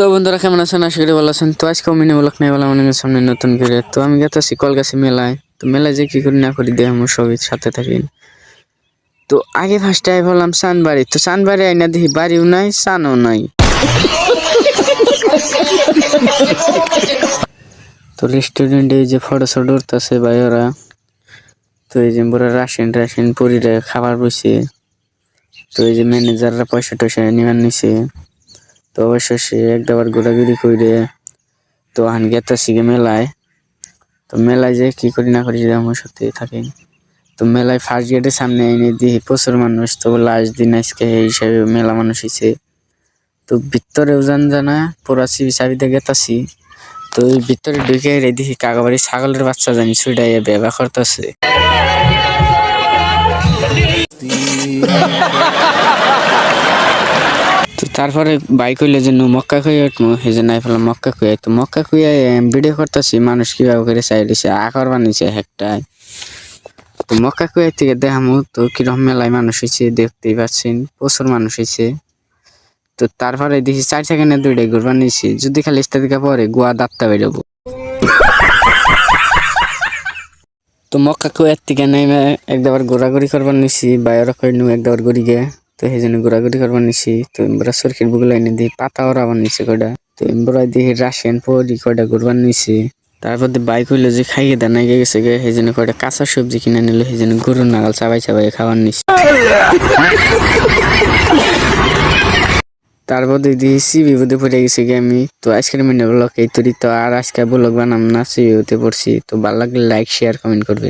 তো বন্ধুরা কেমন আছেন? আশা করি ভালো আছেন। তো আজকে মিনি ব্লগ নিয়ে বললাম আপনাদের সামনে নতুন করে। তো আমি গেছি কলকাছি মেলায়। তো মেলায় যে কি করি না করি দেখ আমার সবই সাথে থাকি। তো আগে ফার্স্টে আই বললাম সানবাড়ি। তো সানবাড়ি আইনা দেখি বাড়িও নাই সানও নাই। তো রেস্টুরেন্টে যে ফটো শটো উঠতেছে ভাই ওরা। তো এই যে পুরো রাশিয়ান পুরীরে খাবার বসে। তো এই যে ম্যানেজাররা পয়সা টয়সা নিয়ে নিছে। তো অবশেষে একবার ঘোরাঘুরি করে তো আন গেতাছি মেলায়। তো মেলায় যে কি করি না করি যদি আমার সাথে থাকি। তো মেলায় ফার্স্ট গেটের সামনে এনে দিই প্রচুর মানুষ। তো লাস্ট দিন আজকে এই হিসাবে মেলা মানুষ হয়েছে। তো ভিতরেও জানা পুরা চাবিতে গেতাছি। তো ওই ভিতরে ঢুকে দেখি কাকাবাড়ি ছাগলের বাচ্চা জানি ছুটাইয়া ব্যবহার করতেছে। তো তারপরে বাইক হইলে যে মক্কা খুঁয়ে উঠবো সেই যে নাই ফেলাম মক্কা খুঁয়ে। তো মক্কা খুঁয়ে ভিডিও করতেছি মানুষ কিভাবে করে চাই দিছে আকার বানিয়েছে একটাই। তো মক্কা খুঁয়ে থেকে দেখামো তো কিরকম মেলায় মানুষ হয়েছে দেখতেই পাচ্ছেন প্রচুর মানুষ হয়েছে। তো তারপরে দেখি 4 সেকেন্ডে 2টাই ঘুরবার নিয়েছি যদি খালি ইস্তাদিকা পরে গোয়া দাঁতটা বেরোবো। তো মক্কা কুয়ার থেকে নেমে একবার ঘোরাঘুরি করবার নিছি বাইরে করে নু একবার ঘুরি গে। তো সেই জন্য ঘোরাঘুরি করবার নিছি। তো এমরা সরকির বুগুলো এনে দিই পাতা ওরাবার নিছে কয়টা। তো এমরা দেখি রাশিয়ান পরি কয়টা ঘুরবার নিছি। তারপর বাইক হইলো যে খাইয়ে দানা গেছে গে সেই জন্য কয়টা কাঁচা সবজি কিনে নিল সেই জন্য গরুর নাগাল চাবাই চাবাই খাবার নিছি। তারপর দিয়েছি বিপদে পড়ে গেছি গে আমি। তো আজকের মিনি ব্লগ এই তৈরি। তো আর আজকে ব্লগ বানাম না সিবিতে পড়ছি। তো ভালো লাগলে লাইক শেয়ার কমেন্ট করবেন।